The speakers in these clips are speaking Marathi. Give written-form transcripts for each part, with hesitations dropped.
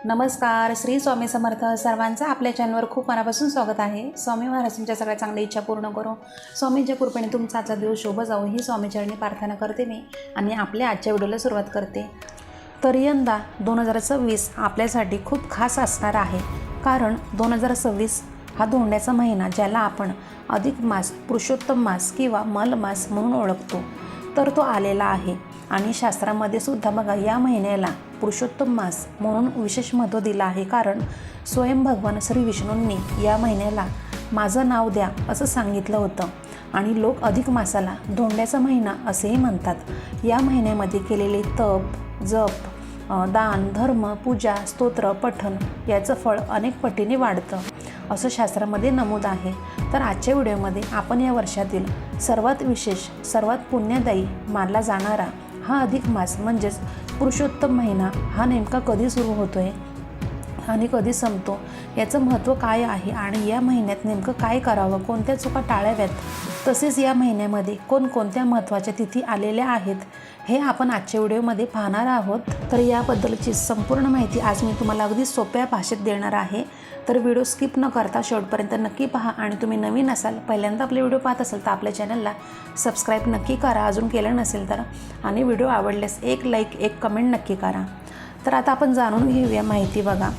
नमस्कार. श्री स्वामी समर्थ. सर्वांचं आपल्या चॅनलवर खूप मनापासून स्वागत आहे. स्वामी महाराज तुमच्या सगळ्या चांगल्या इच्छा पूर्ण करो. स्वामींच्या कृपेने तुमचा आजचा दिवस शुभ जाऊ ही स्वामीचरणी प्रार्थना करते मी आणि आपल्या आजच्या व्हिडिओला सुरुवात करते. तर यंदा 2026 आपल्यासाठी खूप खास असणार आहे. कारण 2026 हा धोंड्याचा महिना, ज्याला आपण अधिक मास, पुरुषोत्तम मास किंवा मल मास म्हणून ओळखतो, तर तो आलेला आहे. आणि शास्त्रामध्ये सुद्धा बघा, या महिन्याला पुरुषोत्तम मास म्हणून विशेष महत्त्व दिलं आहे. कारण स्वयं भगवान श्री विष्णूंनी या महिन्याला माझं नाव द्या असं सांगितलं होतं. आणि लोक अधिक मासाला धोंड्याचा महिना असेही म्हणतात. या महिन्यामध्ये केलेले तप, जप, दान, धर्म, पूजा, स्तोत्र, पठण याचं फळ अनेक पटीने वाढतं असं शास्त्रामध्ये नमूद आहे. तर आजच्या व्हिडिओमध्ये आपण या वर्षातील सर्वात विशेष, सर्वात पुण्यदायी मानला जाणारा हा अधिक मास म्हणजेच पुरुषोत्तम महिना हा नेमका कधी सुरू होतो आहे आणि कधी संपतो, याचं महत्त्व काय आहे आणि या महिन्यात नेमकं काय करावं, कोणत्या चुका टाळाव्यात, तसेच या महिन्यामध्ये कोणकोणत्या महत्त्वाच्या तिथी आलेल्या आहेत, हे आपण आजच्या व्हिडिओमध्ये पाहणार आहोत. तर याबद्दलची संपूर्ण माहिती आज मी तुम्हाला अगदी सोप्या भाषेत देणार आहे. तर व्हिडिओ स्किप न करता शेवटपर्यंत नक्की पहा. आणि तुम्ही नवीन असाल, पहिल्यांदा आपले व्हिडिओ पाहत असाल, तर आपल्या चॅनलला सबस्क्राईब नक्की करा अजून केलं नसेल तर. आणि व्हिडिओ आवडल्यास एक लाईक, एक कमेंट नक्की करा. तर आता आपण जाणून घेऊया माहिती. बघा,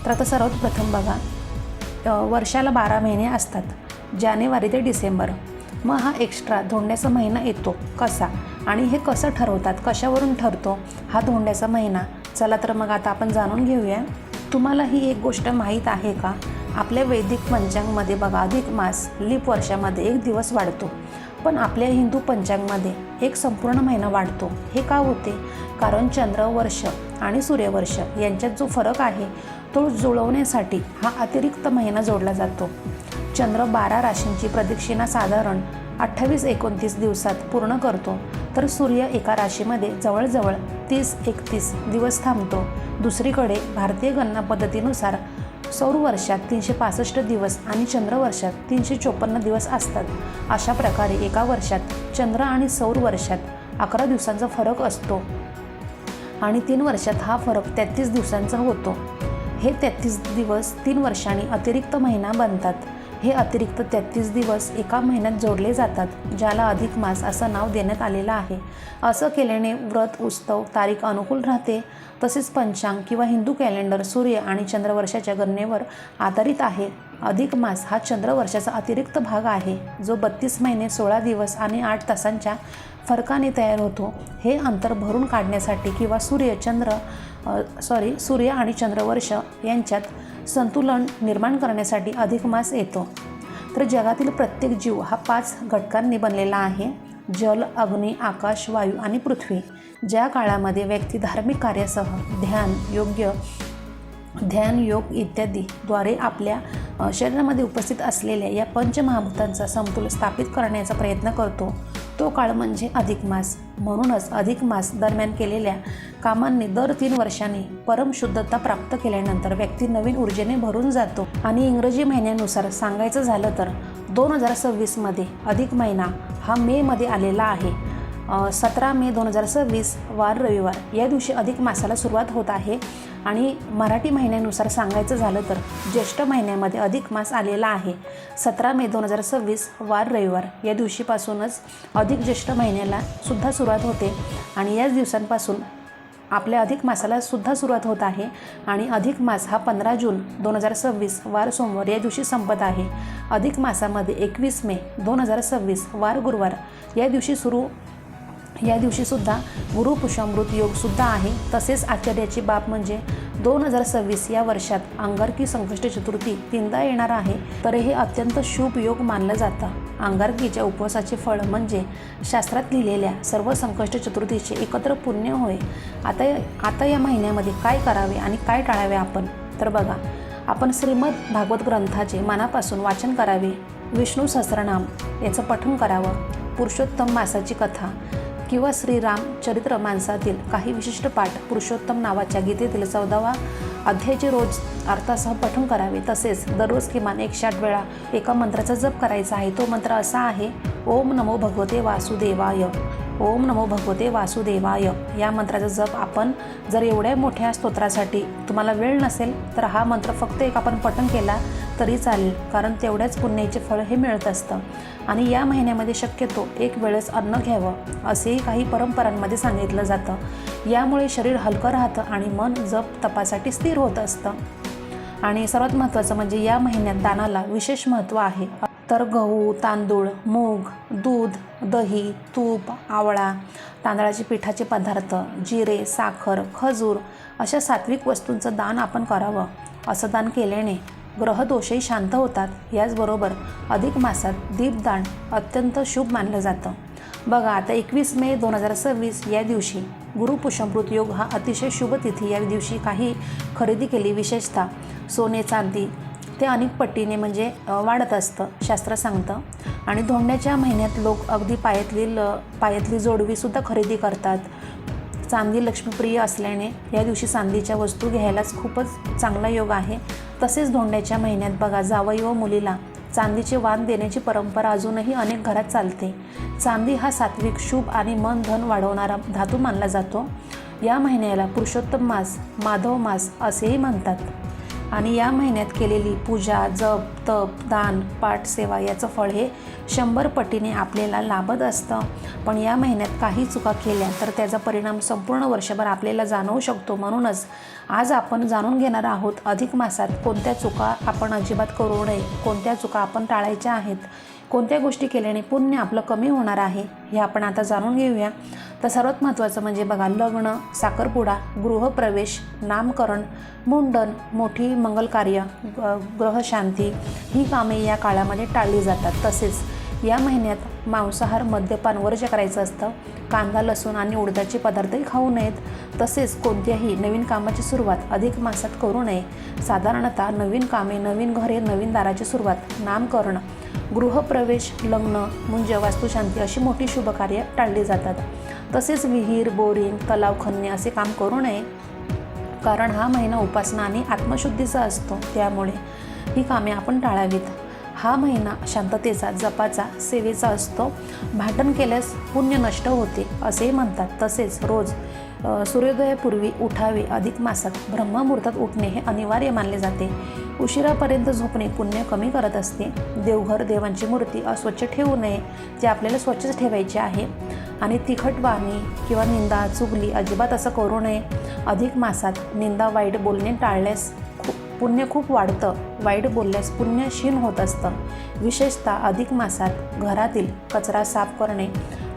तर आता सर्वात प्रथम बघा, वर्षाला 12 महिने असतात, जानेवारी ते डिसेंबर. मग हा एक्स्ट्रा धोंड्याचा महिना येतो कसा आणि हे कसं ठरवतात, कशावरून ठरतो हा धोंड्याचा महिना? चला तर मग आता आपण जाणून घेऊया. तुम्हाला ही एक गोष्ट माहीत आहे का? आपल्या वैदिक पंचांगमध्ये बघा, अधिक मास लीप वर्षामध्ये एक दिवस वाढतो, पण आपल्या हिंदू पंचांगमध्ये एक संपूर्ण महिना वाढतो. हे का होते? कारण चंद्रवर्ष आणि सूर्यवर्ष यांच्यात जो फरक आहे तो जुळवण्यासाठी हा अतिरिक्त महिना जोडला जातो. चंद्र 12 राशींची प्रदक्षिणा साधारण 28-29 दिवसात पूर्ण करतो, तर सूर्य एका राशीमध्ये जवळजवळ 30-31 दिवस थांबतो. दुसरीकडे भारतीय गणना पद्धतीनुसार सौर वर्षात 365 दिवस आणि चंद्रवर्षात 354 दिवस असतात. अशा प्रकारे एका वर्षात चंद्र आणि सौर वर्षात 11 दिवसांचा फरक असतो आणि 3 वर्षात हा फरक 33 दिवसांचा होतो. हे 33 दिवस 3 वर्षांनी अतिरिक्त महिना बनतात. हे अतिरिक्त 33 दिवस एका महिन्यात जोडले जातात, ज्याला अधिक मास असं नाव देण्यात आलेलं आहे. असं केल्याने व्रत, उत्सव, तारीख अनुकूल राहते. तसेच पंचांग किंवा हिंदू कॅलेंडर सूर्य आणि चंद्रवर्षाच्या गणनेवर आधारित आहे. अधिक मास हा चंद्रवर्षाचा अतिरिक्त भाग आहे, जो 32 महिने 16 दिवस आणि 8 तासांच्या फरकाने तयार होतो. हे अंतर भरून काढण्यासाठी किंवा सूर्य आणि चंद्रवर्ष यांच्यात संतुलन निर्माण करण्यासाठी अधिक मास येतो. तर जगातील प्रत्येक जीव हा 5 घटकांनी बनलेला आहे: जल, अग्नी, आकाश, वायू आणि पृथ्वी. ज्या काळामध्ये व्यक्ती धार्मिक कार्यासह ध्यान, योग इत्यादी द्वारे आपल्या शरीरामध्ये उपस्थित असलेल्या या पंचमहाभूतांचा समतोल स्थापित करण्याचा प्रयत्न करतो, तो काळ म्हणजे अधिक मास. म्हणूनच अधिक मास दरम्यान केलेल्या कामांनी दर 3 वर्षांनी परमशुद्धता प्राप्त केल्यानंतर व्यक्ती नवीन ऊर्जेने भरून जातो. आणि इंग्रजी महिन्यानुसार सांगायचं झालं तर 2026मध्ये अधिक महिना हा मेमध्ये आलेला आहे. 17 मे 2026 वार रविवार या दिवशी अधिक मासाला सुरुवात होत आहे. आणि मराठी महिन्यानुसार सांगायचं झालं तर ज्येष्ठ महिन्यामध्ये अधिक मास आलेला आहे. 17 मे 2026 वार रविवार या दिवशीपासूनच अधिक ज्येष्ठ महिन्याला सुद्धा सुरुवात होते आणि याच दिवसांपासून आपल्या अधिक मासाला सुद्धा सुरुवात होत आहे. आणि अधिक मास हा 15 जून 2026 वार सोमवार या दिवशी संपत आहे. अधिक मासामध्ये 21 मे 2026 वार गुरुवार या दिवशी सुद्धा गुरु पुष्यामृत योग सुद्धा आहे. तसेच आश्चर्याची बाब म्हणजे 2026 या वर्षात अंगारकी संकष्टी चतुर्थी 3दा येणार आहे. तर हे अत्यंत शुभ योग मानलं जातं. अंगारकीच्या उपवासाचे फळ म्हणजे शास्त्रात लिहिलेल्या सर्व संकष्ट चतुर्थीचे एकत्र पुण्य होय. आता या महिन्यामध्ये काय करावे आणि काय टाळावे आपण? तर बघा, आपण श्रीमद भागवत ग्रंथाचे मनापासून वाचन करावे, विष्णू सहस्रनाम याचं पठण करावं, पुरुषोत्तम मासाची कथा किंवा श्रीरामचरित्र मानसातील काही विशिष्ट पाठ, पुरुषोत्तम नावाच्या गीतेतील 14वा अध्यायाचे रोज अर्थासह पठण करावे. तसेच दररोज किमान 108 वेळा एका मंत्राचा जप करायचा आहे. तो मंत्र असा आहे: ओम नमो भगवते वासुदेवाय. ओम नमो भगवते वासुदेवाय या मंत्राचा जप आपण जर एवढ्या मोठ्या स्तोत्रासाठी तुम्हाला वेळ नसेल तर हा मंत्र फक्त एक आपण पठण केला तरी चालेल, कारण तेवढ्याच पुण्याचे फळ हे मिळत असतं. आणि या महिन्यामध्ये शक्यतो एक वेळेस अन्न घ्यावं असेही काही परंपरांमध्ये सांगितलं जातं. यामुळे शरीर हलकं राहतं आणि मन जप तपासाठी स्थिर होत असतं. आणि सर्वात महत्त्वाचं म्हणजे या महिन्यात दानाला विशेष महत्त्व आहे. तर गहू, तांदूळ, मूग, दूध, दही, तूप, आवळा, तांदळाचे पिठाचे पदार्थ, जिरे, साखर, खजूर अशा सात्विक वस्तूंचं दान आपण करावं. असं दान केल्याने ग्रहदोषही शांत होतात. याचबरोबर अधिक मासात दीपदान अत्यंत शुभ मानलं जातं. बघा आता 21 मे 2026 या दिवशी गुरुपुष्यमृत योग हा अतिशय शुभ तिथी. या दिवशी काही खरेदी केली, विशेषतः सोने चांदी ते अनेक पटीने म्हणजे वाढत असतं शास्त्र सांगतं. आणि धोंड्याच्या महिन्यात लोक अगदी पायातली जोडवीसुद्धा खरेदी करतात. चांदी लक्ष्मीप्रिय असल्याने या दिवशी चांदीच्या वस्तू घ्यायलाच खूपच चांगला योग आहे. तसेच धोंड्याच्या महिन्यात बघा जावई व मुलीला चांदीचे वाण देण्याची परंपरा अजूनही अनेक घरात चालते. चांदी हा सात्विक, शुभ आणि मन धन वाढवणारा धातू मानला जातो. या महिन्याला पुरुषोत्तम मास, माधव मास असेही म्हणतात. आणि या महिन्यात केलेली पूजा, जप, तप, दान, पाठ, सेवा याचं फळ हे 100 पटीने आपल्याला लाभत असतं. पण या महिन्यात काही चुका केल्या तर त्याचा परिणाम संपूर्ण वर्षभर आपल्याला जाणवू शकतो. म्हणूनच आज आपण जाणून घेणार आहोत अधिक मासात कोणत्या चुका आपण अजिबात करू नये, कोणत्या चुका आपण टाळायच्या आहेत, कोणत्या गोष्टी केल्याने पुण्य आपलं कमी होणार आहे हे आपण आता जाणून घेऊया. तर सर्वात महत्त्वाचं म्हणजे बघा लग्न, साखरपुडा, गृहप्रवेश, नामकरण, मुंडन, मोठी मंगलकार्य, ग्रहशांती ही कामे या काळामध्ये टाळली जातात. तसेच या महिन्यात मांसाहार, मद्यपान वर्ज्य करायचं असतं. कांदा, लसूण आणि उडदाचे पदार्थही खाऊ नयेत. तसेच कोणत्याही नवीन कामाची सुरुवात अधिक मासात करू नये. साधारणतः नवीन कामे, नवीन घरे, नवीन दाराची सुरुवात, नामकरण, गृहप्रवेश, लग्न, मुंज, वास्तुशांती अशी मोठी शुभकार्य टाळली जातात. तसेच विहीर, बोरिंग, तलाव खणणे असे काम करू नये, कारण हा महिना उपासना आणि आत्मशुद्धीचा असतो. त्यामुळे ही कामे आपण टाळावीत. हा महिना शांततेचा, जपाचा, सेवेचा असतो. भांडण केल्यास पुण्य नष्ट होते असेही म्हणतात. तसेच रोज सूर्योदयापूर्वी उठावे. अधिक मासात ब्रह्ममुहूर्तात उठणे हे अनिवार्य मानले जाते. उशिरापर्यंत झोपणे पुण्य कमी करत असते. देवघर, देवांची मूर्ती अस्वच्छ ठेवू नये, ते आपल्याला स्वच्छच ठेवायचे आहे. आणि तिखट वाणी किंवा निंदा, चुगली अजिबात असं करू नये. अधिक मासात निंदा, वाईट बोलणे टाळल्यास पुण्य खूप वाढतं. वाईट बोलल्यास पुण्य क्षीण होत असतं. विशेषतः अधिक मासात घरातील कचरा साफ करणे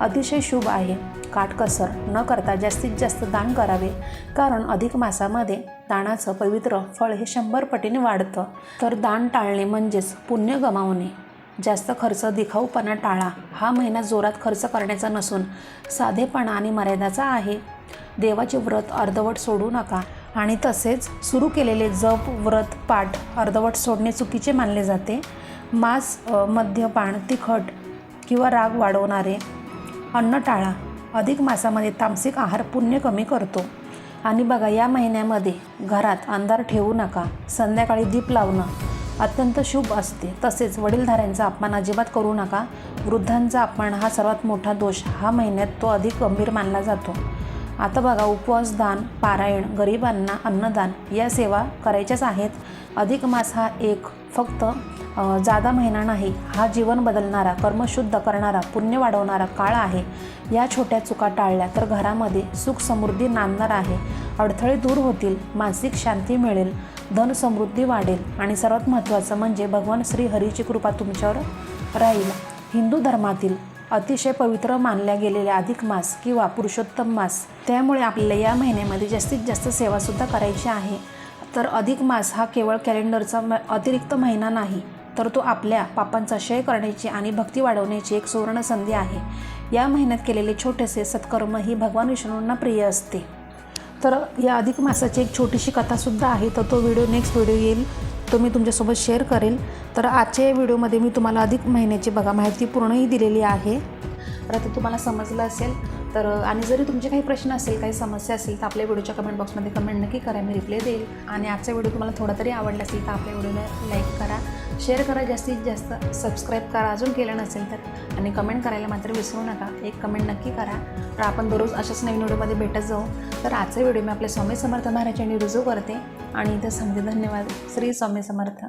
अतिशय शुभ आहे. काटकसर न करता जास्तीत जास्त दान करावे, कारण अधिक मासामध्ये दानाचं पवित्र फळ हे 100 पटीने वाढतं. तर दान टाळणे म्हणजेच पुण्य गमावणे. जास्त खर्च, दिखाऊपणा टाळा. हा महिना जोरात खर्च करण्याचा नसून साधेपणा आणि मर्यादाचा आहे. देवाचे व्रत अर्धवट सोडू नका. आणि तसेच सुरू केलेले जप, व्रत, पाठ अर्धवट सोडणे चुकीचे मानले जाते. मांस, मद्यपान, तिखट किंवा राग वाढवणारे अन्न टाळा. अधिक मासामध्ये तामसिक आहार पुण्य कमी करतो. आणि बघा या महिन्यामध्ये घरात अंधार ठेवू नका. संध्याकाळी दीप लावणं अत्यंत शुभ असते. तसेच वडीलधाऱ्यांचा अपमान अजिबात करू नका. वृद्धांचा अपमान हा सर्वात मोठा दोष. हा महिन्यात तो अधिक गंभीर मानला जातो. आता बघा उपवास, दान, पारायण, गरिबांना अन्नदान या सेवा करायच्याच आहेत. अधिक मास हा एक फक्त जादा महिना नाही, हा जीवन बदलणारा, कर्मशुद्ध करणारा, पुण्य वाढवणारा काळ आहे. या छोट्या चुका टाळल्या तर घरामध्ये सुख समृद्धी नांदणार आहे. अडथळे दूर होतील, मानसिक शांती मिळेल, धन समृद्धी वाढेल आणि सर्वात महत्त्वाचं म्हणजे भगवान श्री हरीची कृपा तुमच्यावर राहील. हिंदू धर्मातील अतिशय पवित्र मानल्या गेलेल्या अधिक मास किंवा पुरुषोत्तम मास, त्यामुळे आपल्याला या महिन्यामध्ये जास्तीत जास्त सेवासुद्धा करायची आहे. तर अधिक मास हा केवळ कॅलेंडरचा अतिरिक्त महिना नाही, तर तो आपल्या पापांचा क्षय करण्याची आणि भक्ती वाढवण्याची एक सुवर्ण संधी आहे. या महिन्यात केलेले छोटेसे सत्कर्म ही भगवान विष्णूंना प्रिय असते. तर या अधिक मासाची एक छोटीशी कथासुद्धा आहे, तर तो व्हिडिओ नेक्स्ट व्हिडिओ येईल, तो मी तुमच्यासोबत शेअर करेल. तर आजच्या व्हिडिओमध्ये मी तुम्हाला अधिक महिन्याची बघा माहिती पूर्णही दिलेली आहे. तर आता तुम्हाला समजलं असेल तर आणि जरी तुमचे काही प्रश्न असेल, काही समस्या असेल, तर आपल्या व्हिडिओच्या कमेंट बॉक्समध्ये कमेंट नक्की करा, मी रिप्लाय देईल. आणि आजचा व्हिडिओ तुम्हाला थोडा तरी आवडला असेल तर आपल्या व्हिडिओला लाईक करा, शेअर करा, जास्तीत जास्त सबस्क्राईब करा अजून केलं नसेल तर, आणि कमेंट करायला मात्र विसरू नका. एक कमेंट नक्की करा. तर आपण दररोज अशाच नवीन व्हिडिओमध्ये भेटत जाऊ. तर आजचा व्हिडिओ मी आपल्या स्वामी समर्थ महाराजांनी रुजू करते आणि इथं सांगते धन्यवाद. श्री स्वामी समर्थ.